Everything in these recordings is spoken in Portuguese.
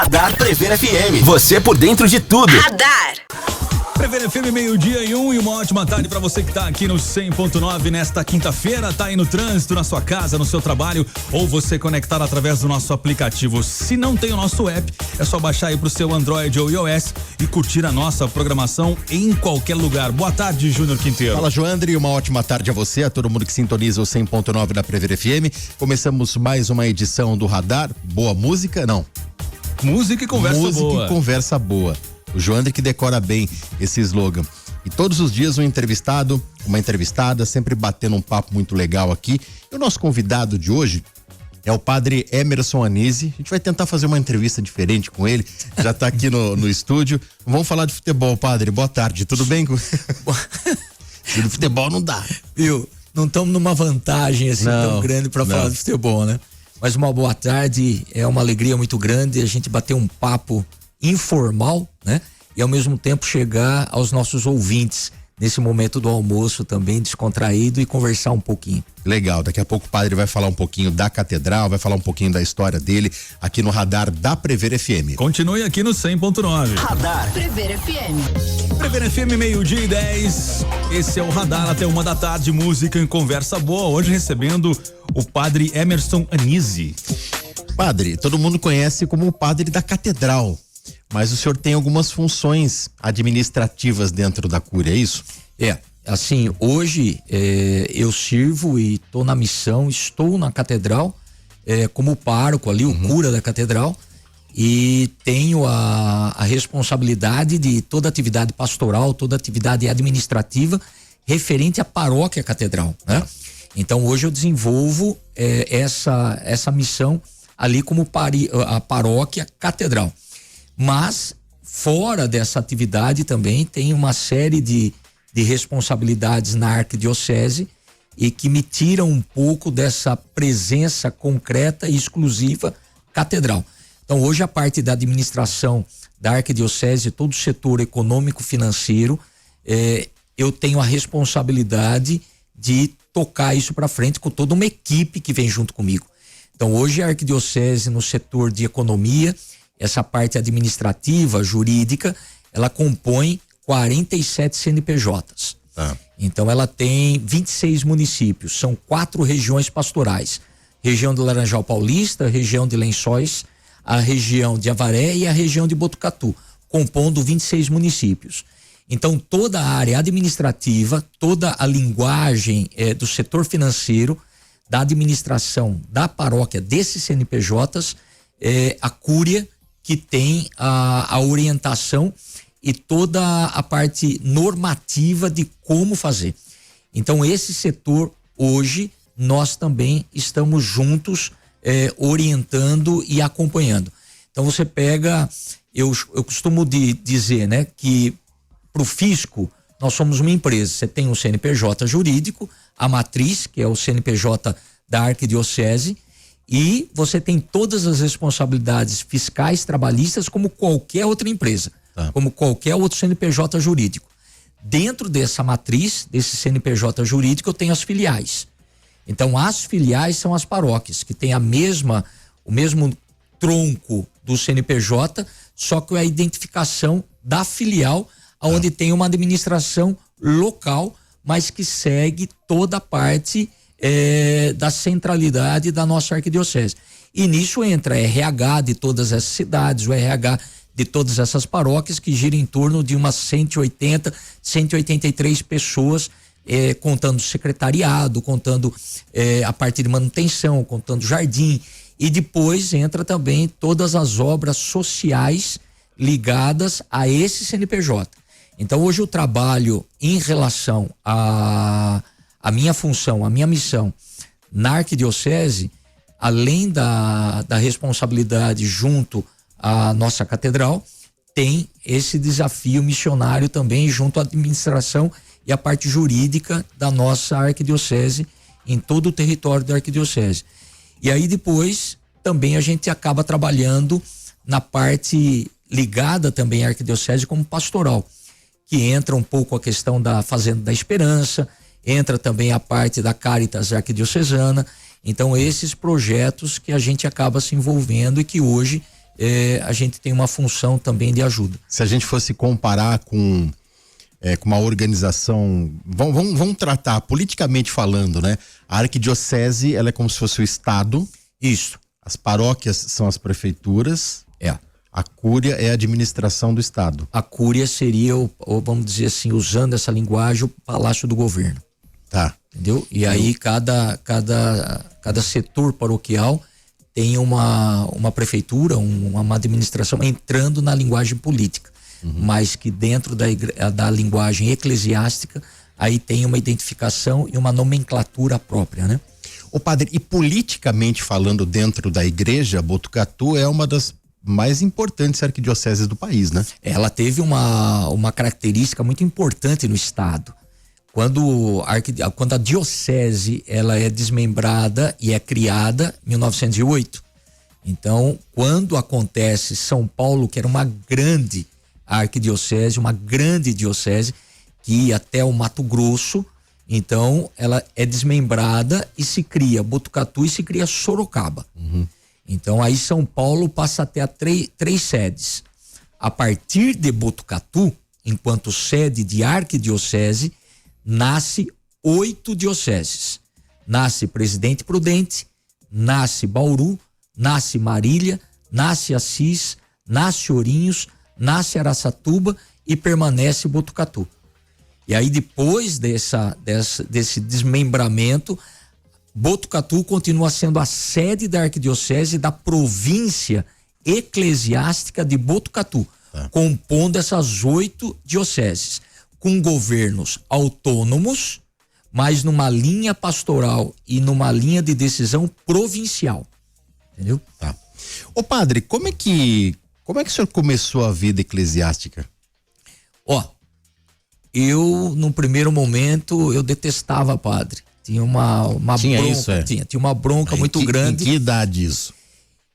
Radar Prever FM. Você por dentro de tudo. Radar. Prever FM 12:01 e uma ótima tarde pra você que tá aqui no 100.9 nesta quinta-feira, tá aí no trânsito, na sua casa, no seu trabalho, ou você conectado através do nosso aplicativo. Se não tem o nosso app, é só baixar aí pro seu Android ou iOS e curtir a nossa programação em qualquer lugar. Boa tarde, Júnior Quinteiro. Fala, Joandre, uma ótima tarde a você, a todo mundo que sintoniza o 100.9 da Prever FM. Começamos mais uma edição do Radar. Boa música? Não. Música e conversa boa. Música e conversa boa. O Joandre que decora bem esse slogan. E todos os dias um entrevistado, uma entrevistada, sempre batendo um papo muito legal aqui. E o nosso convidado de hoje é o padre Emerson Anizzi. A gente vai tentar fazer uma entrevista diferente com ele. Já tá aqui no estúdio. Vamos falar de futebol, padre. Boa tarde, tudo bem? Do futebol não dá. Viu? Não estamos numa vantagem assim tão grande para falar de futebol, né? Mas uma boa tarde, é uma alegria muito grande a gente bater um papo informal, né? E ao mesmo tempo chegar aos nossos ouvintes nesse momento do almoço também descontraído e conversar um pouquinho. Legal, daqui a pouco o padre vai falar um pouquinho da catedral, vai falar um pouquinho da história dele aqui no Radar da Prever FM. Continue aqui no 100.9. Radar Prever FM. Prever FM 12:10. Esse é o Radar até 1 da tarde, música e conversa boa. Hoje recebendo o padre Emerson Anizzi. Padre, todo mundo conhece como o padre da catedral. Mas o senhor tem algumas funções administrativas dentro da Cúria, é isso? Assim, hoje eu sirvo e estou na missão, estou na catedral como pároco ali, o cura da catedral, e tenho a responsabilidade de toda atividade pastoral, toda atividade administrativa referente à paróquia catedral, né? Então hoje eu desenvolvo essa missão ali como a paróquia catedral. Mas fora dessa atividade também tem uma série de responsabilidades na arquidiocese e que me tiram um pouco dessa presença concreta e exclusiva catedral. Então hoje a parte da administração da arquidiocese, todo o setor econômico financeiro, eu tenho a responsabilidade de tocar isso para frente com toda uma equipe que vem junto comigo. Então hoje a arquidiocese no setor de economia, essa parte administrativa, jurídica, ela compõe 47 CNPJs. Então ela tem 26 municípios, são 4 regiões pastorais. Região do Laranjal Paulista, região de Lençóis, a região de Avaré e a região de Botucatu, compondo 26 municípios. Então toda a área administrativa, toda a linguagem do setor financeiro, da administração da paróquia desses CNPJs, a Cúria que tem a orientação e toda a parte normativa de como fazer. Então esse setor hoje nós também estamos juntos orientando e acompanhando. Então você pega, eu costumo dizer, né, que pro fisco nós somos uma empresa. Você tem um CNPJ jurídico, a matriz, que é o CNPJ da arquidiocese, e você tem todas as responsabilidades fiscais, trabalhistas, como qualquer outra empresa, como qualquer outro CNPJ jurídico. Dentro dessa matriz, desse CNPJ jurídico, eu tenho as filiais. Então, as filiais são as paróquias, que têm o mesmo tronco do CNPJ, só que a identificação da filial, onde tem uma administração local, mas que segue toda a parte da centralidade da nossa arquidiocese. E nisso entra RH de todas essas cidades, o RH de todas essas paróquias, que gira em torno de umas 180, 183 pessoas, contando secretariado, contando a parte de manutenção, contando jardim, e depois entra também todas as obras sociais ligadas a esse CNPJ. Então hoje o trabalho em relação a minha função, a minha missão na arquidiocese, além da responsabilidade junto à nossa catedral, tem esse desafio missionário também junto à administração e a parte jurídica da nossa arquidiocese em todo o território da arquidiocese. E aí depois também a gente acaba trabalhando na parte ligada também à arquidiocese como pastoral, que entra um pouco a questão da Fazenda da Esperança, entra também a parte da Caritas Arquidiocesana. Então esses projetos que a gente acaba se envolvendo e que hoje a gente tem uma função também de ajuda. Se a gente fosse comparar com uma organização, vamos tratar politicamente falando, né? A arquidiocese, ela é como se fosse o Estado. Isso. As paróquias são as prefeituras. É. A cúria é a administração do Estado. A cúria seria, vamos dizer assim, usando essa linguagem, o palácio do governo. Tá. Entendeu? E aí cada setor paroquial tem uma prefeitura, uma administração entrando na linguagem política, mas que dentro da linguagem eclesiástica aí tem uma identificação e uma nomenclatura própria, né? Ô padre, e politicamente falando dentro da igreja, Botucatu é uma das mais importantes arquidioceses do país, né? Ela teve uma característica muito importante no estado. Quando a diocese ela é desmembrada e é criada em 1908. Então, quando acontece São Paulo, que era uma grande arquidiocese, uma grande diocese, que ia até o Mato Grosso, então ela é desmembrada e se cria Botucatu e se cria Sorocaba. Então aí São Paulo passa a ter três sedes. A partir de Botucatu, enquanto sede de arquidiocese, nasce 8 dioceses. Nasce Presidente Prudente, nasce Bauru, nasce Marília, nasce Assis, nasce Ourinhos, nasce Araçatuba e permanece Botucatu. E aí depois desse desmembramento, Botucatu continua sendo a sede da arquidiocese da província eclesiástica de Botucatu, compondo essas 8 dioceses, com governos autônomos, mas numa linha pastoral e numa linha de decisão provincial. Entendeu? Tá. Ô padre, como é que o senhor começou a vida eclesiástica? Eu, no primeiro momento, eu detestava padre. Tinha uma tinha bronca. Isso, tinha uma bronca muito grande. Em que idade isso?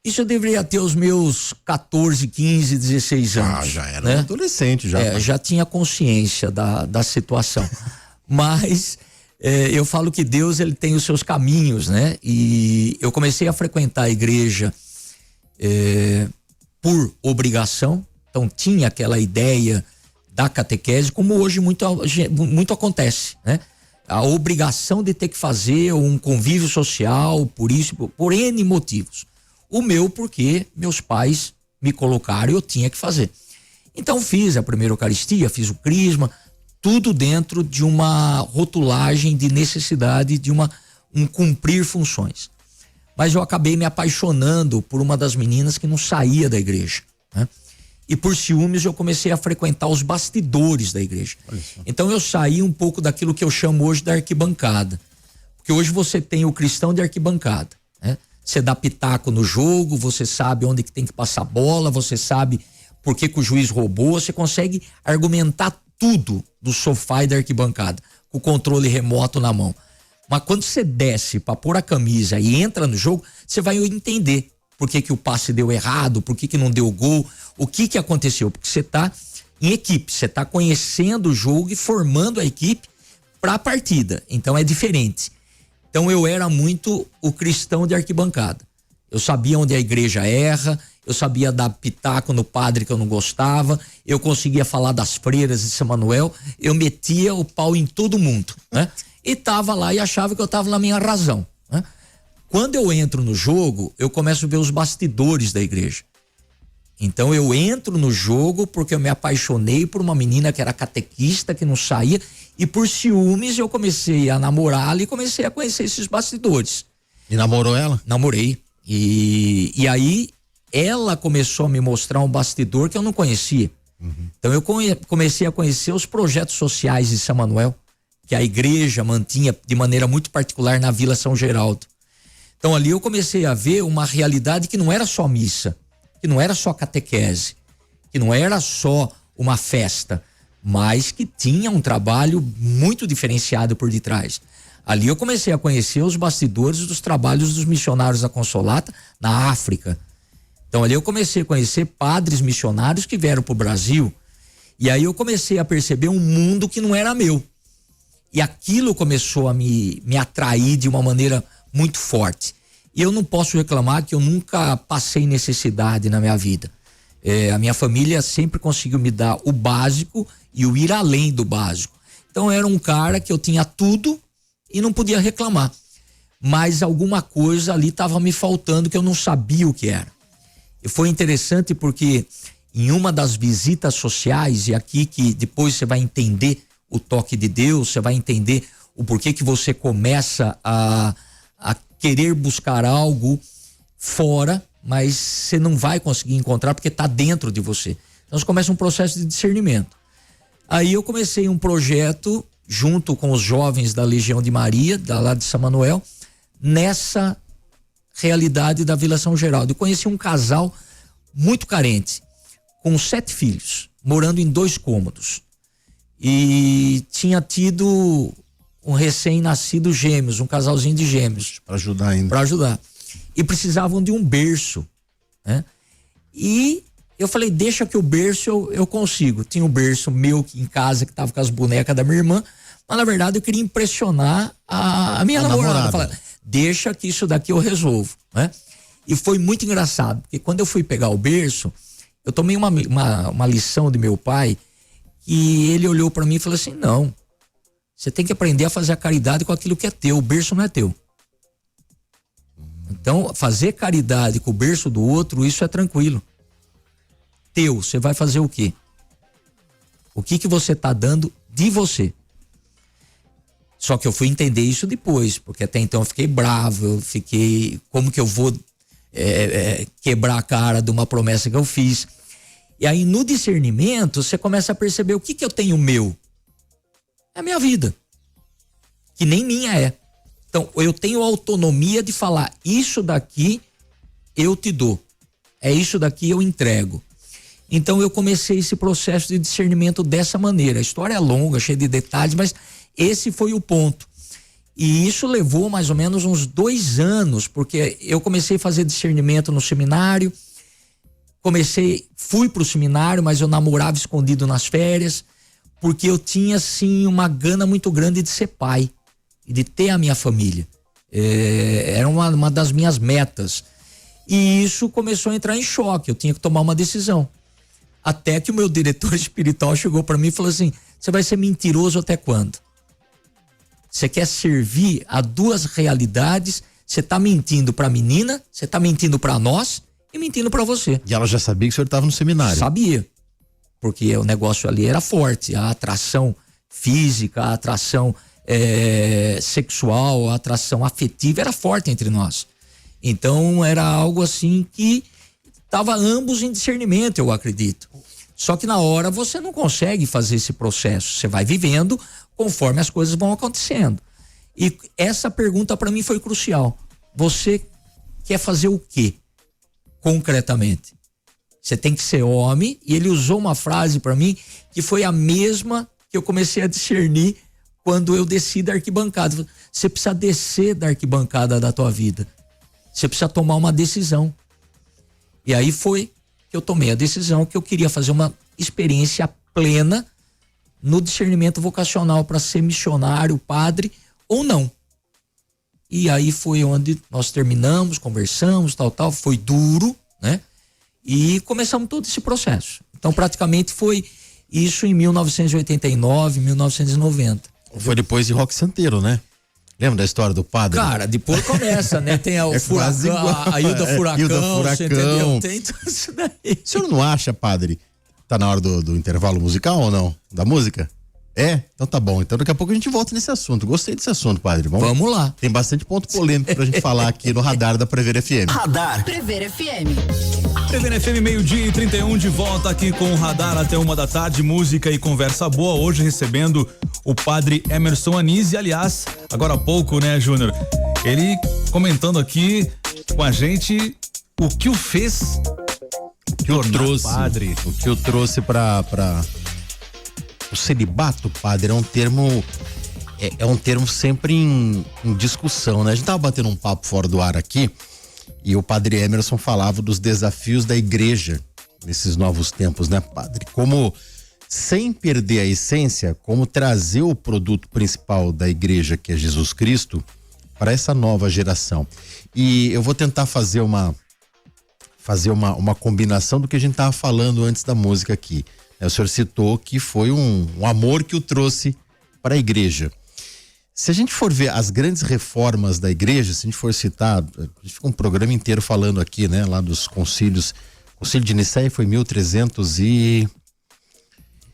Isso eu deveria ter os meus 14, 15, 16 anos. Já era né? adolescente, já. Já tinha consciência da situação. Mas eu falo que Deus, ele tem os seus caminhos, né? E eu comecei a frequentar a igreja por obrigação. Então tinha aquela ideia da catequese, como hoje muito acontece, né? A obrigação de ter que fazer um convívio social, por N motivos. O meu, porque meus pais me colocaram e eu tinha que fazer. Então fiz a primeira Eucaristia, fiz o crisma, tudo dentro de uma rotulagem de necessidade de um cumprir funções. Mas eu acabei me apaixonando por uma das meninas que não saía da igreja, né? E por ciúmes eu comecei a frequentar os bastidores da igreja. Então eu saí um pouco daquilo que eu chamo hoje da arquibancada. Porque hoje você tem o cristão de arquibancada, né? Você dá pitaco no jogo, você sabe onde que tem que passar bola, você sabe por que o juiz roubou, você consegue argumentar tudo do sofá e da arquibancada, com o controle remoto na mão. Mas quando você desce para pôr a camisa e entra no jogo, você vai entender por que o passe deu errado, por que não deu gol, o que aconteceu, porque você tá em equipe, você tá conhecendo o jogo e formando a equipe para a partida, então é diferente. Então eu era muito o cristão de arquibancada, eu sabia onde a igreja erra, eu sabia dar pitaco no padre que eu não gostava, eu conseguia falar das freiras de São Manuel, eu metia o pau em todo mundo, né? E tava lá e achava que eu tava na minha razão, né? Quando eu entro no jogo, eu começo a ver os bastidores da igreja. Então eu entro no jogo porque eu me apaixonei por uma menina que era catequista, que não saía, e por ciúmes eu comecei a namorá-la e comecei a conhecer esses bastidores. E namorou ela? Namorei. E aí ela começou a me mostrar um bastidor que eu não conhecia. Então eu comecei a conhecer os projetos sociais de São Manuel, que a igreja mantinha de maneira muito particular na Vila São Geraldo. Então ali eu comecei a ver uma realidade que não era só missa, que não era só catequese, que não era só uma festa, mas que tinha um trabalho muito diferenciado por detrás. Ali eu comecei a conhecer os bastidores dos trabalhos dos missionários da Consolata na África. Então ali eu comecei a conhecer padres missionários que vieram para o Brasil, e aí eu comecei a perceber um mundo que não era meu. E aquilo começou a me atrair de uma maneira muito forte. E eu não posso reclamar que eu nunca passei necessidade na minha vida. A minha família sempre conseguiu me dar o básico e o ir além do básico. Então eu era um cara que eu tinha tudo e não podia reclamar. Mas alguma coisa ali estava me faltando que eu não sabia o que era. E foi interessante porque em uma das visitas sociais, e aqui que depois você vai entender o toque de Deus, você vai entender o porquê que você começa a querer buscar algo fora, mas você não vai conseguir encontrar porque está dentro de você. Então você começa um processo de discernimento. Aí eu comecei um projeto junto com os jovens da Legião de Maria, lá de São Manuel, nessa realidade da Vila São Geraldo. Eu conheci um casal muito carente, com 7 filhos, morando em 2 cômodos. E tinha tido um recém-nascido gêmeos, um casalzinho de gêmeos. Para ajudar ainda. Para ajudar. E precisavam de um berço, né? E eu falei, deixa que o berço eu consigo. Tinha um berço meu em casa que tava com as bonecas da minha irmã, mas na verdade eu queria impressionar a minha namorada. Falei, deixa que isso daqui eu resolvo, né? E foi muito engraçado, porque quando eu fui pegar o berço, eu tomei uma lição de meu pai, e ele olhou para mim e falou assim, não, você tem que aprender a fazer a caridade com aquilo que é teu, o berço não é teu. Então, fazer caridade com o berço do outro, isso é tranquilo. Teu, você vai fazer o quê? O que você tá dando de você? Só que eu fui entender isso depois, porque até então eu fiquei bravo, eu fiquei, como que eu vou quebrar a cara de uma promessa que eu fiz? E aí no discernimento, você começa a perceber o que eu tenho meu. É a minha vida, que nem minha é. Então, eu tenho autonomia de falar, isso daqui eu te dou, é isso daqui eu entrego. Então, eu comecei esse processo de discernimento dessa maneira. A história é longa, cheia de detalhes, mas esse foi o ponto. E isso levou mais ou menos uns 2 anos, porque eu comecei a fazer discernimento no seminário, fui pro seminário, mas eu namorava escondido nas férias, porque eu tinha, assim, uma gana muito grande de ser pai e de ter a minha família. Era uma das minhas metas. E isso começou a entrar em choque, eu tinha que tomar uma decisão. Até que o meu diretor espiritual chegou para mim e falou assim, você vai ser mentiroso até quando? Você quer servir a 2 realidades, você tá mentindo pra menina, você tá mentindo pra nós e mentindo pra você. E ela já sabia que o senhor estava no seminário? Sabia, porque o negócio ali era forte, a atração física, a atração sexual, a atração afetiva era forte entre nós. Então era algo assim que estava ambos em discernimento, eu acredito. Só que na hora você não consegue fazer esse processo, você vai vivendo conforme as coisas vão acontecendo. E essa pergunta para mim foi crucial. Você quer fazer o quê? Concretamente. Você tem que ser homem, e ele usou uma frase para mim que foi a mesma que eu comecei a discernir quando eu desci da arquibancada. Você precisa descer da arquibancada da tua vida. Você precisa tomar uma decisão. E aí foi que eu tomei a decisão que eu queria fazer uma experiência plena no discernimento vocacional para ser missionário, padre ou não. E aí foi onde nós terminamos, conversamos, tal, foi duro, né? E começamos todo esse processo. Então praticamente foi isso em 1989, 1990. Foi depois de Roque Santeiro, né? Lembra da história do padre? Cara, depois começa, né? Tem o Furacão, a Hilda Furacão, você entendeu? Tem tudo isso daí. O senhor não acha, padre, tá na hora do intervalo musical ou não? Da música? Então tá bom. Então daqui a pouco a gente volta nesse assunto. Gostei desse assunto, padre. Vamos lá. Tem bastante ponto polêmico pra gente falar aqui no Radar da Prever FM. Radar Prever FM. Prever FM, 12:31, de volta aqui com o Radar até 1 da tarde, música e conversa boa. Hoje recebendo o padre Emerson Anísio. Aliás, agora há pouco, né, Júnior? Ele comentando aqui com a gente o que o fez O que eu trouxe, padre. O que eu trouxe pra o celibato, padre, é um termo sempre em discussão, né? A gente tava batendo um papo fora do ar aqui e o padre Emerson falava dos desafios da igreja nesses novos tempos, né, padre? Como, sem perder a essência, como trazer o produto principal da igreja, que é Jesus Cristo, para essa nova geração. E eu vou tentar fazer uma combinação do que a gente estava falando antes da música aqui. O senhor citou que foi um amor que o trouxe para a igreja. Se a gente for ver as grandes reformas da igreja, se a gente for citar, a gente fica um programa inteiro falando aqui, né? Lá dos concílios. O concílio de Nicéia foi 1300 e...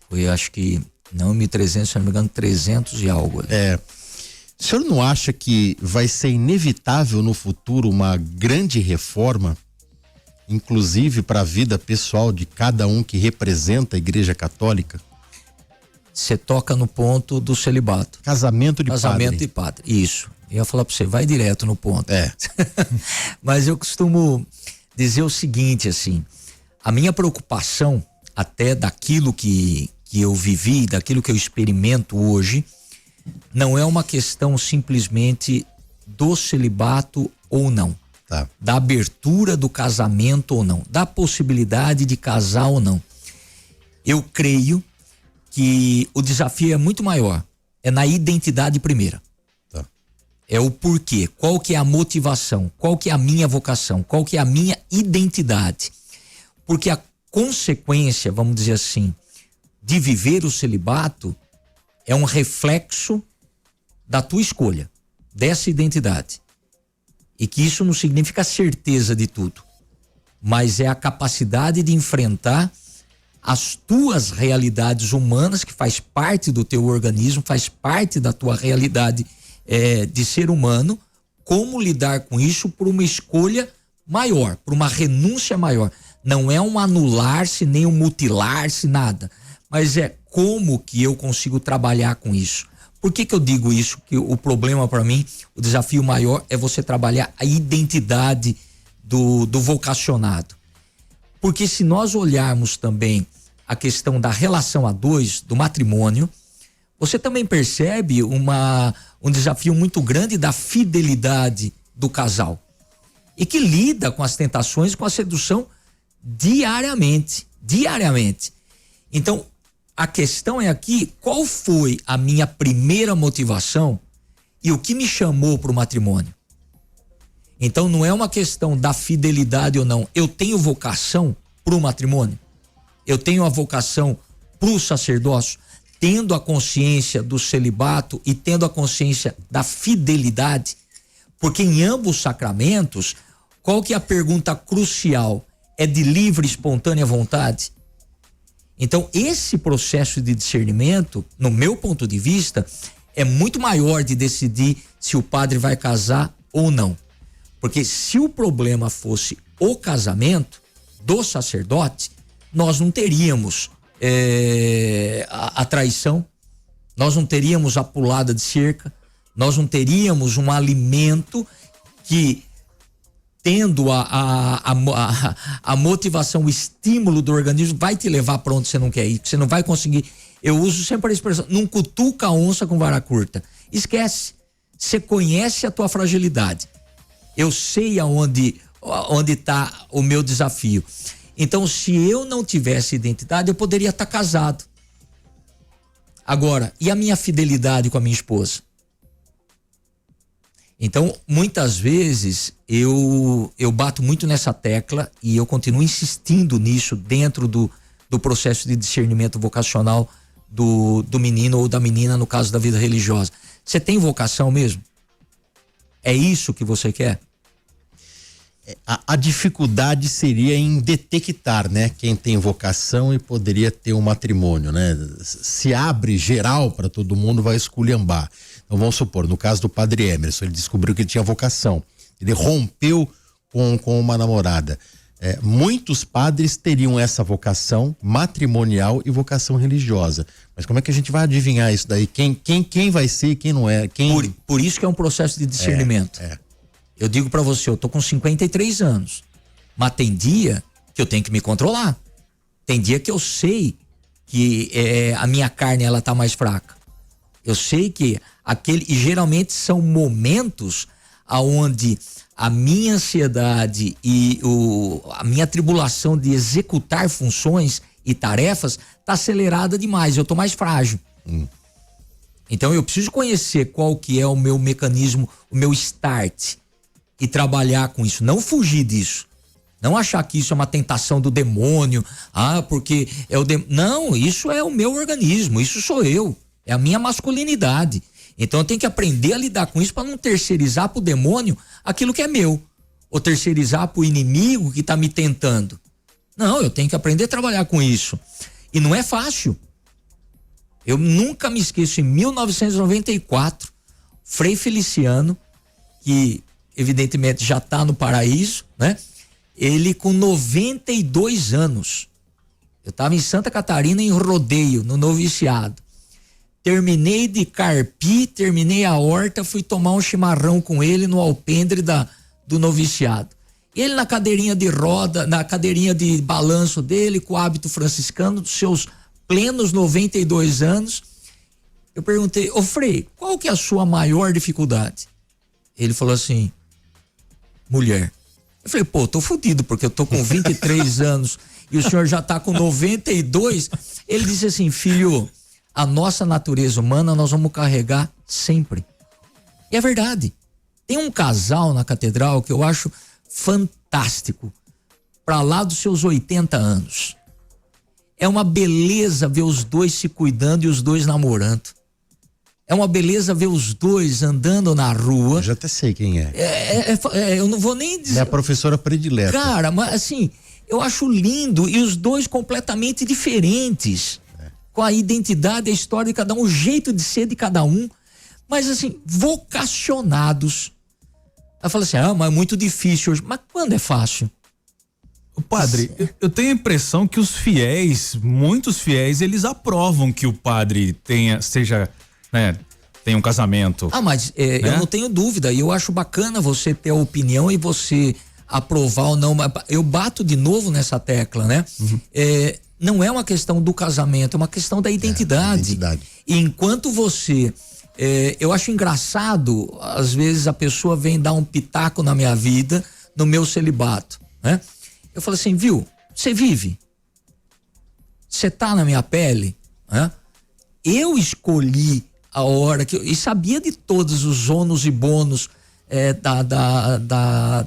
Foi, acho que, não 1300, se não me engano, 300 e algo. Ali. O senhor não acha que vai ser inevitável no futuro uma grande reforma, inclusive para a vida pessoal de cada um que representa a Igreja Católica? Você toca no ponto do celibato. Casamento de padre. Isso. Eu ia falar para você, vai direto no ponto. Mas eu costumo dizer o seguinte, assim, a minha preocupação até daquilo que eu vivi, daquilo que eu experimento hoje, não é uma questão simplesmente do celibato ou não. Tá. Da abertura do casamento ou não, da possibilidade de casar ou não. Eu creio que o desafio é muito maior, é na identidade primeira. Tá. É o porquê, qual que é a motivação, qual que é a minha vocação, qual que é a minha identidade. Porque a consequência, vamos dizer assim, de viver o celibato é um reflexo da tua escolha, dessa identidade. E que isso não significa certeza de tudo, mas é a capacidade de enfrentar as tuas realidades humanas, que faz parte do teu organismo, faz parte da tua realidade de ser humano, como lidar com isso por uma escolha maior, por uma renúncia maior. Não é um anular-se, nem um mutilar-se, nada, mas é como que eu consigo trabalhar com isso. Por que eu digo isso? Que o problema para mim, o desafio maior é você trabalhar a identidade do vocacionado. Porque se nós olharmos também a questão da relação a dois, do matrimônio, você também percebe um desafio muito grande da fidelidade do casal. E que lida com as tentações e com a sedução diariamente. Então, a questão é aqui, qual foi a minha primeira motivação e o que me chamou para o matrimônio? Então não é uma questão da fidelidade ou não. Eu tenho vocação para o matrimônio? Eu tenho a vocação para o sacerdócio? Tendo a consciência do celibato e tendo a consciência da fidelidade? Porque em ambos os sacramentos, qual que é a pergunta crucial? É de livre, espontânea vontade? Então, esse processo de discernimento, no meu ponto de vista, é muito maior de decidir se o padre vai casar ou não. Porque se o problema fosse o casamento do sacerdote, nós não teríamos a traição, nós não teríamos a pulada de cerca, nós não teríamos um alimento que, tendo a motivação, o estímulo do organismo, vai te levar para onde você não quer ir, que você não vai conseguir. Eu uso sempre a expressão, não cutuca a onça com vara curta. Esquece. Você conhece a tua fragilidade. Eu sei aonde está o meu desafio. Então, se eu não tivesse identidade, eu poderia estar casado. Agora, e a minha fidelidade com a minha esposa? Então, muitas vezes, eu bato muito nessa tecla e eu continuo insistindo nisso dentro do processo de discernimento vocacional do menino ou da menina, no caso da vida religiosa. Você tem vocação mesmo? É isso que você quer? A dificuldade seria em detectar, né? Quem tem vocação e poderia ter um matrimônio, né? Se abre geral para todo mundo, vai esculhambar. Então vamos supor, no caso do padre Emerson, ele descobriu que ele tinha vocação. Ele rompeu com uma namorada. Muitos padres teriam essa vocação matrimonial e vocação religiosa. Mas como é que a gente vai adivinhar isso daí? Quem vai ser e quem não é? Por isso que é um processo de discernimento. Eu digo pra você, eu tô com 53 anos, mas tem dia que eu tenho que me controlar. Tem dia que eu sei que a minha carne ela tá mais fraca. Eu sei que e geralmente são momentos aonde a minha ansiedade e a minha tribulação de executar funções e tarefas tá acelerada demais, eu tô mais frágil. Então eu preciso conhecer qual que é o meu mecanismo, o meu start. e trabalhar com isso, não fugir disso. Não achar que isso é uma tentação do demônio, porque é o demônio. Não, isso é o meu organismo, isso sou eu, é a minha masculinidade. Então eu tenho que aprender a lidar com isso para não terceirizar pro demônio aquilo que é meu, ou terceirizar pro inimigo que tá me tentando. Não, eu tenho que aprender a trabalhar com isso. E não é fácil. Eu nunca me esqueço, em 1994, Frei Feliciano, que evidentemente já tá no paraíso, né? Ele com 92 anos. Eu estava em Santa Catarina em rodeio, no noviciado. Terminei de carpir, terminei a horta, fui tomar um chimarrão com ele no alpendre do noviciado. Ele na cadeirinha de roda, na cadeirinha de balanço dele, com o hábito franciscano, dos seus plenos 92 anos. Eu perguntei, ô Frei, qual que é a sua maior dificuldade? Ele falou assim, mulher. Eu falei, pô, tô fudido, porque eu tô com 23 anos e o senhor já tá com 92. Ele disse assim, filho, a nossa natureza humana nós vamos carregar sempre. E é verdade. Tem um casal na catedral que eu acho fantástico, pra lá dos seus 80 anos. É uma beleza ver os dois se cuidando e os dois namorando. É uma beleza ver os dois andando na rua. Eu já até sei quem é. Eu não vou nem dizer. É a professora predileta. Cara, mas assim, eu acho lindo, e os dois completamente diferentes. Com a identidade, a história de cada um, o jeito de ser de cada um. Mas assim, vocacionados. Ela fala assim, mas é muito difícil hoje. Mas quando é fácil? O padre, eu tenho a impressão que os fiéis, muitos fiéis, eles aprovam que o padre tenha um casamento. Mas eu não tenho dúvida, e eu acho bacana você ter a opinião e você aprovar ou não. Eu bato de novo nessa tecla, né? Uhum. Não é uma questão do casamento, é uma questão da identidade. E enquanto você... eu acho engraçado, às vezes a pessoa vem dar um pitaco na minha vida, no meu celibato, né? Eu falo assim, viu, você vive? Você tá na minha pele? Né? Eu escolhi a hora e sabia de todos os ônus e bônus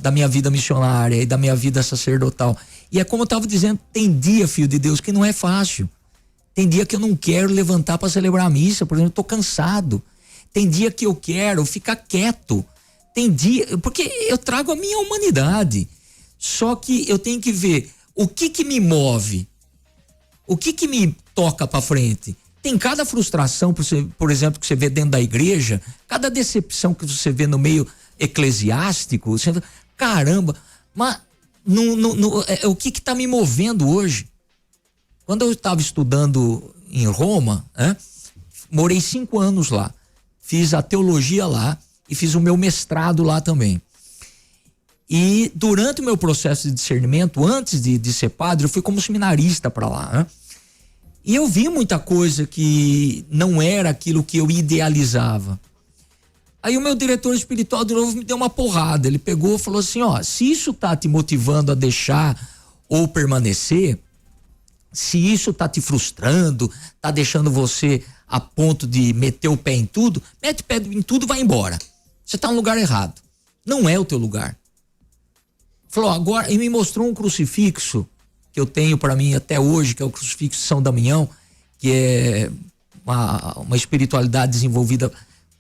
da minha vida missionária e da minha vida sacerdotal. E é como eu estava dizendo, tem dia, filho de Deus, que não é fácil. Tem dia que eu não quero levantar para celebrar a missa, por exemplo, eu tô cansado. Tem dia que eu quero ficar quieto. Tem dia, porque eu trago a minha humanidade. Só que eu tenho que ver o que me move, o que me toca para frente. Tem cada frustração, por exemplo, que você vê dentro da igreja, cada decepção que você vê no meio eclesiástico, você fala, caramba, mas o que tá me movendo hoje? Quando eu estava estudando em Roma, morei 5 anos lá, fiz a teologia lá e fiz o meu mestrado lá também. E durante o meu processo de discernimento, antes de ser padre, eu fui como seminarista para lá, né? E eu vi muita coisa que não era aquilo que eu idealizava. Aí o meu diretor espiritual de novo me deu uma porrada. Ele pegou e falou assim, se isso tá te motivando a deixar ou permanecer, se isso tá te frustrando, tá deixando você a ponto de meter o pé em tudo, mete o pé em tudo e vai embora. Você tá no lugar errado. Não é o teu lugar. Falou, agora, e me mostrou um crucifixo que eu tenho para mim até hoje, que é o crucifixo de São Damião, que é uma espiritualidade desenvolvida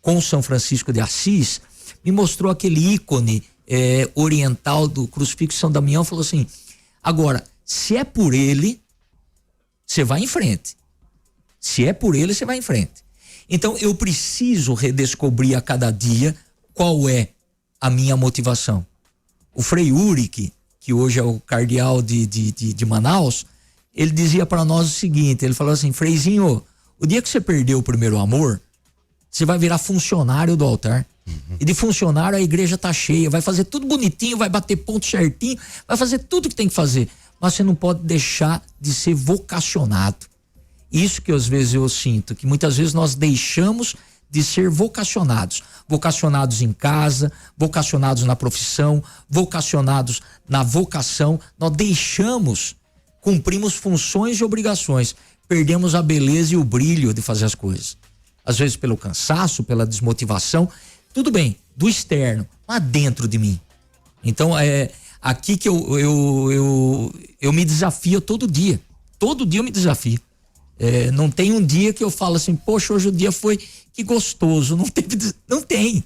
com São Francisco de Assis. Me mostrou aquele ícone oriental do crucifixo de São Damião, falou assim, agora, se é por ele, você vai em frente. Se é por ele, você vai em frente. Então, eu preciso redescobrir a cada dia qual é a minha motivação. O Frei Uric, que hoje é o cardeal de Manaus, ele dizia para nós o seguinte, ele falou assim, Freizinho, o dia que você perdeu o primeiro amor, você vai virar funcionário do altar. Uhum. E de funcionário a igreja tá cheia, vai fazer tudo bonitinho, vai bater ponto certinho, vai fazer tudo que tem que fazer. Mas você não pode deixar de ser vocacionado. Isso que às vezes eu sinto, que muitas vezes nós deixamos de ser vocacionados. Vocacionados em casa, vocacionados na profissão, vocacionados na vocação. Nós cumprimos funções e obrigações, perdemos a beleza e o brilho de fazer as coisas. Às vezes pelo cansaço, pela desmotivação, tudo bem, do externo, mas dentro de mim. Então, aqui que eu me desafio todo dia eu me desafio. Não tem um dia que eu falo assim, poxa, hoje o dia foi que gostoso, não tem,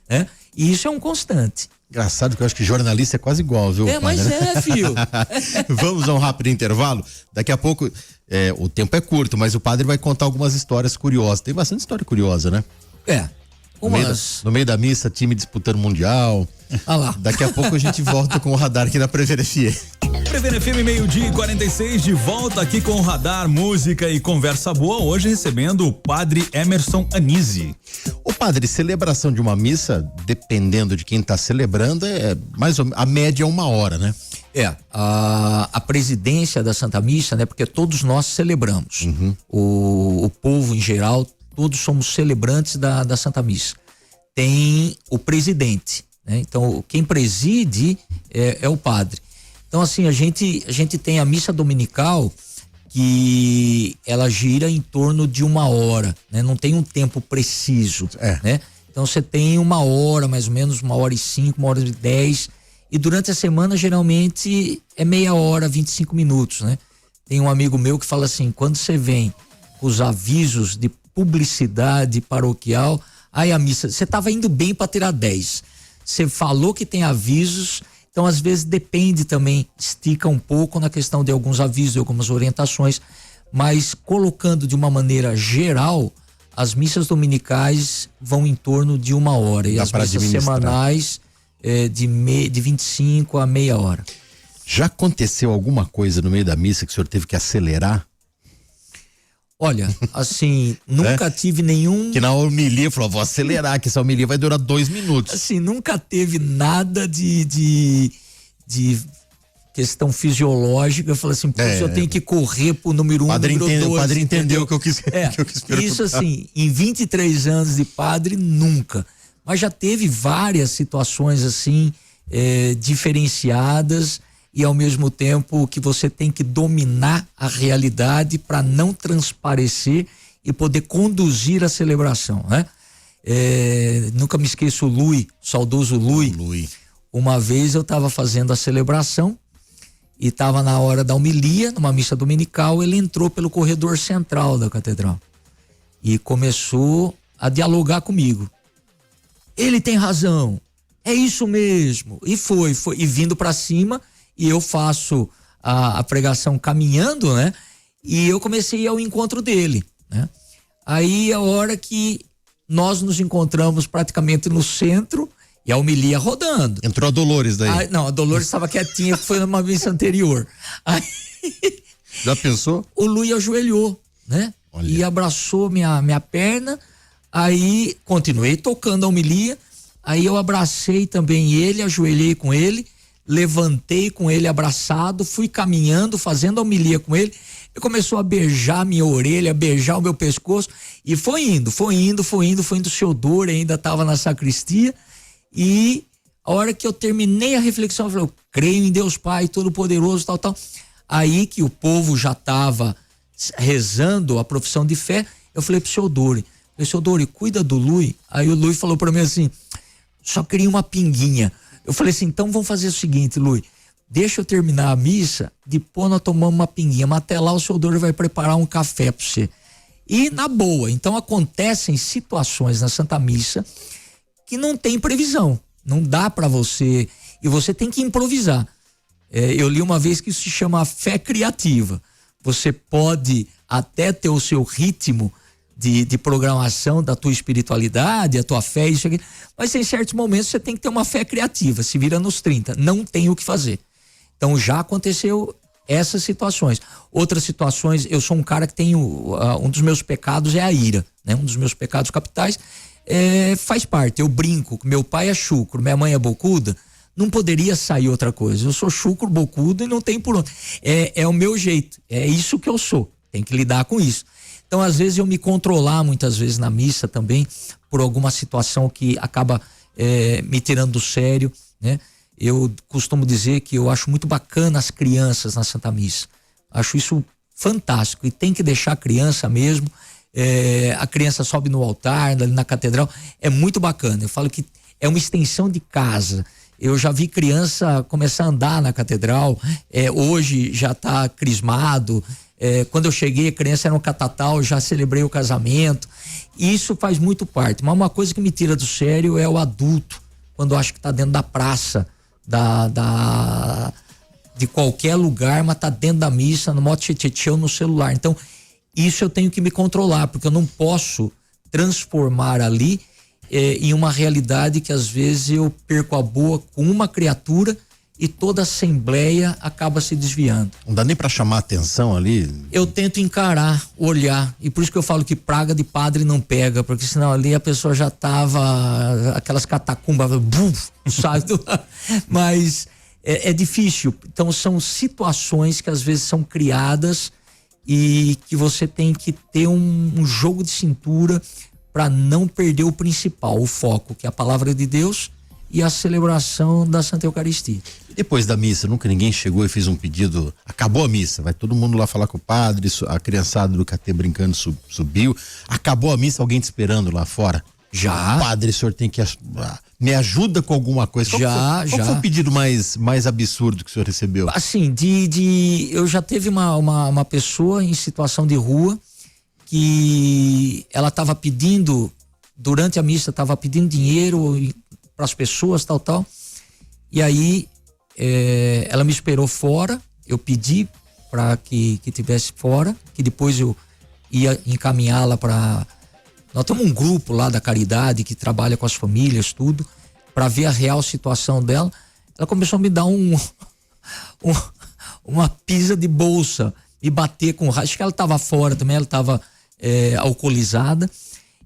né? E isso é um constante. Engraçado que eu acho que jornalista é quase igual, viu? Mas filho. Vamos a um rápido intervalo. Daqui a pouco, o tempo é curto, mas o padre vai contar algumas histórias curiosas. Tem bastante história curiosa, né? No meio da missa, time disputando mundial. Lá. Daqui a pouco a gente volta com o radar aqui na Prever FM. Prever FM, 12:46, de volta aqui com o radar, música e conversa boa. Hoje recebendo o padre Emerson Anisi. Ô padre, celebração de uma missa, dependendo de quem tá celebrando, mais ou menos, a média é 1 hora, né? A presidência da Santa Missa, né? Porque todos nós celebramos. O povo em geral, todos somos celebrantes da Santa Missa. Tem o presidente, né? Então, quem preside é o padre. Então, assim, a gente tem a missa dominical que ela gira em torno de 1 hora, né? Não tem um tempo preciso, né? Então, você tem 1 hora, mais ou menos, 1h05, 1h10, e durante a semana, geralmente, é meia hora, 25 minutos, né? Tem um amigo meu que fala assim, quando você vem com os avisos de publicidade paroquial, aí a missa, você estava indo bem para tirar 10. Você falou que tem avisos, então às vezes depende também, estica um pouco na questão de alguns avisos, de algumas orientações, mas colocando de uma maneira geral, as missas dominicais vão em torno de 1 hora e as missas semanais de 25 a meia hora. Já aconteceu alguma coisa no meio da missa que o senhor teve que acelerar? Olha, assim, nunca tive nenhum... Que na homilia falou, vou acelerar, que essa homilia vai durar 2 minutos. Assim, nunca teve nada de questão fisiológica. Eu falei assim, eu tenho que correr pro número 1, número 2. O padre entendeu o que eu quis perguntar. Isso assim, em 23 anos de padre, nunca. Mas já teve várias situações assim, diferenciadas, e ao mesmo tempo que você tem que dominar a realidade para não transparecer e poder conduzir a celebração, né? Nunca me esqueço o Lui, saudoso Lui. Uma vez eu estava fazendo a celebração e estava na hora da homilia, numa missa dominical, ele entrou pelo corredor central da catedral e começou a dialogar comigo. Ele tem razão, é isso mesmo. E foi e vindo para cima, e eu faço a pregação caminhando, né? E eu comecei a ir ao encontro dele, né? Aí a hora que nós nos encontramos praticamente no centro e a homilia rodando. Entrou a Dolores daí? Não, a Dolores estava quietinha, foi numa missa anterior. Aí, já pensou? O Lui ajoelhou, né? Olha. E abraçou minha perna, aí continuei tocando a homilia, aí eu abracei também ele, ajoelhei com ele, levantei com ele abraçado, fui caminhando, fazendo a homilia com ele, ele começou a beijar minha orelha, beijar o meu pescoço, e foi indo, o seu Dor ainda estava na sacristia, e a hora que eu terminei a reflexão, eu falei, eu creio em Deus Pai Todo-Poderoso, tal, aí que o povo já estava rezando a profissão de fé, eu falei pro seu Dor, cuida do Lui. Aí o Lui falou para mim assim, só queria uma pinguinha. Eu falei assim, então vamos fazer o seguinte, Lui, deixa eu terminar a missa, depois nós tomamos uma pinguinha, mas até lá o seu Dor vai preparar um café para você. E na boa, então acontecem situações na Santa Missa que não tem previsão, não dá para você, e você tem que improvisar. Eu li uma vez que isso se chama fé criativa. Você pode até ter o seu ritmo de programação da tua espiritualidade, a tua fé, isso aqui, mas em certos momentos você tem que ter uma fé criativa, se vira nos 30, não tem o que fazer. Então já aconteceu essas situações. Outras situações, eu sou um cara que tem um dos meus pecados é a ira, né? Um dos meus pecados capitais faz parte, eu brinco, meu pai é chucro, minha mãe é bocuda, não poderia sair outra coisa, eu sou chucro, bocudo e não tem por onde, é o meu jeito, é isso que eu sou, tem que lidar com isso. Então, às vezes, eu me controlar muitas vezes na missa também, por alguma situação que acaba me tirando do sério, né? Eu costumo dizer que eu acho muito bacana as crianças na Santa Missa. Acho isso fantástico e tem que deixar a criança mesmo. A criança sobe no altar, ali na catedral, é muito bacana. Eu falo que é uma extensão de casa. Eu já vi criança começar a andar na catedral, hoje já está crismado. Quando eu cheguei, a criança era um catatal, já celebrei o casamento. Isso faz muito parte. Mas uma coisa que me tira do sério é o adulto, quando eu acho que está dentro da praça, de qualquer lugar, mas está dentro da missa, no moto tchê ou no celular. Então, isso eu tenho que me controlar, porque eu não posso transformar ali em uma realidade que às vezes eu perco a boa com uma criatura e toda a assembleia acaba se desviando. Não dá nem para chamar atenção ali? Eu tento encarar, olhar, e por isso que eu falo que praga de padre não pega, porque senão ali a pessoa já tava aquelas catacumbas, sabe? Mas é difícil. Então são situações que às vezes são criadas e que você tem que ter um jogo de cintura para não perder o principal, o foco, que é a palavra de Deus e a celebração da Santa Eucaristia. Depois da missa, nunca ninguém chegou e fez um pedido, acabou a missa, vai todo mundo lá falar com o padre, a criançada do KT brincando subiu, acabou a missa, alguém te esperando lá fora? Já. Padre, o senhor tem que me ajuda com alguma coisa. Qual foi o pedido mais absurdo que o senhor recebeu? Assim, eu já teve uma pessoa em situação de rua que ela estava pedindo, durante a missa, estava pedindo dinheiro para as pessoas, tal. E aí, ela me esperou fora, eu pedi para que tivesse fora, que depois eu ia encaminhá-la para... Nós temos um grupo lá da caridade que trabalha com as famílias, tudo, para ver a real situação dela. Ela começou a me dar uma pisa de bolsa, me bater com raiva. Acho que ela estava fora também, ela estava alcoolizada.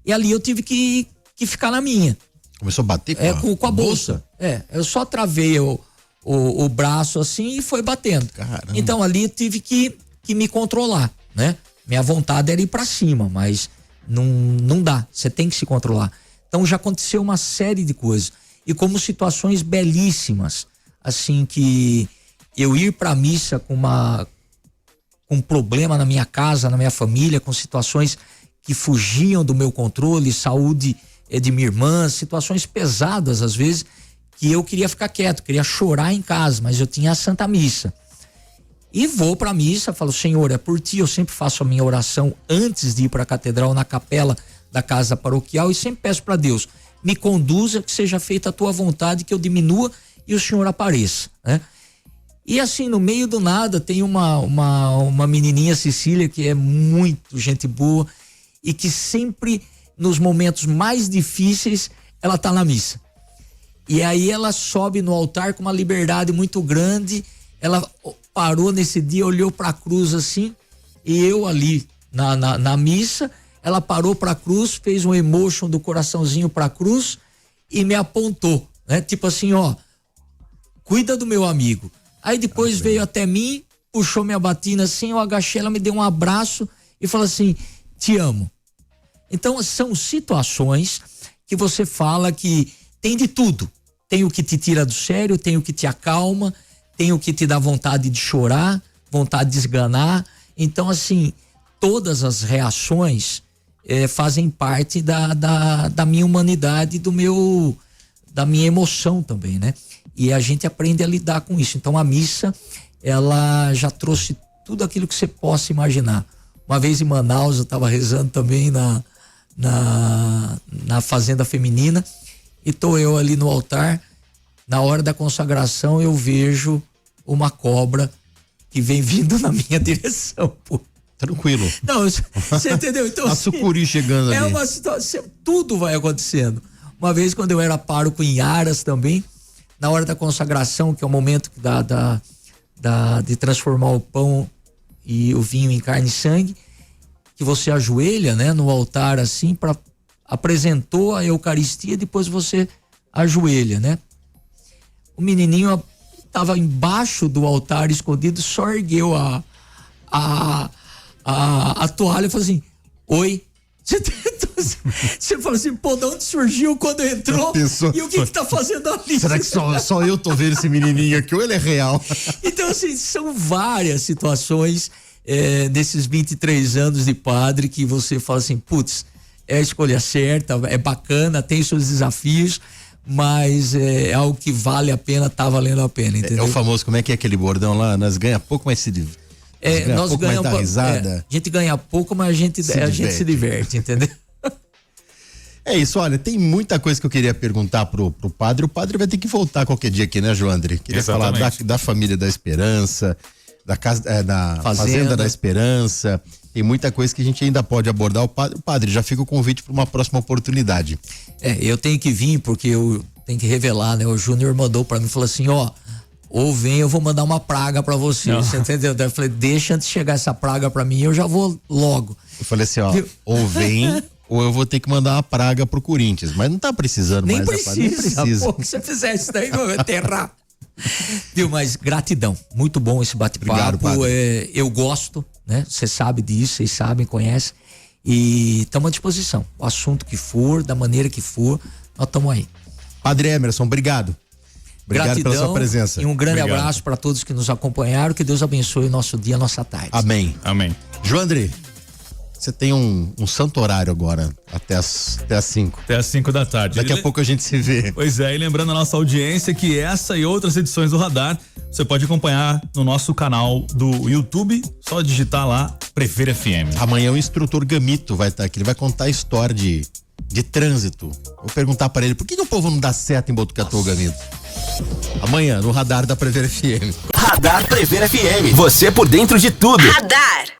E ali eu tive que ficar na minha. Começou a bater com a bolsa? Eu só travei o braço assim e foi batendo. Caramba. Então ali eu tive que me controlar, né? Minha vontade era ir para cima, mas não dá, você tem que se controlar. Então já aconteceu uma série de coisas, e como situações belíssimas, assim, que eu ir pra missa com um problema na minha casa, na minha família, com situações que fugiam do meu controle, saúde de minha irmã, situações pesadas às vezes, que eu queria ficar quieto, queria chorar em casa, mas eu tinha a Santa Missa. E vou pra missa, falo, Senhor, é por ti, eu sempre faço a minha oração antes de ir pra catedral, na capela da casa paroquial, e sempre peço pra Deus, me conduza, que seja feita a tua vontade, que eu diminua e o Senhor apareça, né? E assim, no meio do nada, tem uma menininha, Cecília, que é muito gente boa e que sempre, nos momentos mais difíceis, ela tá na missa. E aí ela sobe no altar com uma liberdade muito grande, ela parou nesse dia, olhou para a cruz assim, e eu ali na missa, ela parou para a cruz, fez um emotion do coraçãozinho para a cruz e me apontou, né? Tipo assim, ó, cuida do meu amigo. Aí depois veio até mim, puxou minha batina assim, eu agachei, ela me deu um abraço e falou assim, te amo. Então são situações que você fala que tem de tudo. Tem o que te tira do sério, tem o que te acalma, tem o que te dá vontade de chorar, vontade de esganar. Então, assim, todas as reações fazem parte da minha humanidade, da minha emoção também, né? E a gente aprende a lidar com isso. Então, a missa, ela já trouxe tudo aquilo que você possa imaginar. Uma vez em Manaus, eu estava rezando também na Fazenda Feminina, e tô eu ali no altar. Na hora da consagração, eu vejo uma cobra que vem vindo na minha direção, pô. Tranquilo. Não, você entendeu? Então, a sucuri chegando ali. É uma situação, tudo vai acontecendo. Uma vez, quando eu era pároco em Aras também, na hora da consagração, que é o momento de transformar o pão e o vinho em carne e sangue, que você ajoelha, né, no altar assim, apresentou a Eucaristia, depois você ajoelha, né? O menininho estava embaixo do altar escondido, só ergueu a toalha e falou assim, oi. Você falou assim, pô, de onde surgiu quando entrou? E o que tá fazendo ali? Será que só eu tô vendo esse menininho aqui ou ele é real? Então, assim, são várias situações desses 23 anos de padre que você fala assim, putz, é a escolha certa, é bacana, tem seus desafios, mas é algo que vale a pena, tá valendo a pena, entendeu? É o famoso, como é que é aquele bordão lá? Nós ganha pouco, mas se diverte. Nós ganhamos, risada. a gente ganha pouco, mas a gente se diverte, entendeu? É isso, olha, tem muita coisa que eu queria perguntar pro padre. O padre vai ter que voltar qualquer dia aqui, né, Joandre? Queria falar da família da Esperança, da casa, da Fazenda da Esperança. Tem muita coisa que a gente ainda pode abordar. O padre, já fica o convite para uma próxima oportunidade. Eu tenho que vir porque eu tenho que revelar, né? O Júnior mandou para mim, falou assim, ou vem, eu vou mandar uma praga para você, você entendeu? Daí eu falei, deixa antes de chegar essa praga para mim, eu já vou logo. Eu falei assim, ou vem, ou eu vou ter que mandar uma praga pro Corinthians, mas não tá precisando nem mais. Precisa. Pô, que você fizer isso daí, eu vou enterrar. Viu, mas gratidão, muito bom esse bate-papo. Eu gosto, né? Você sabe disso, vocês sabem, conhecem. E estamos à disposição. O assunto que for, da maneira que for, nós estamos aí. Padre Emerson, obrigado. Obrigado gratidão pela sua presença. E um grande abraço para todos que nos acompanharam. Que Deus abençoe o nosso dia, a nossa tarde. Amém. Amém. Joandre, você tem um santo horário agora, até as 5. Até as 5 da tarde. Daqui a pouco a gente se vê. Pois é, e lembrando a nossa audiência que essa e outras edições do Radar você pode acompanhar no nosso canal do YouTube, só digitar lá Prever FM. Amanhã o instrutor Gamito vai estar aqui, ele vai contar a história de trânsito. Vou perguntar para ele, por que o povo não dá seta em Botucatu, Gamito? Amanhã, no Radar da Prever FM. Radar Prever FM. Você por dentro de tudo. Radar.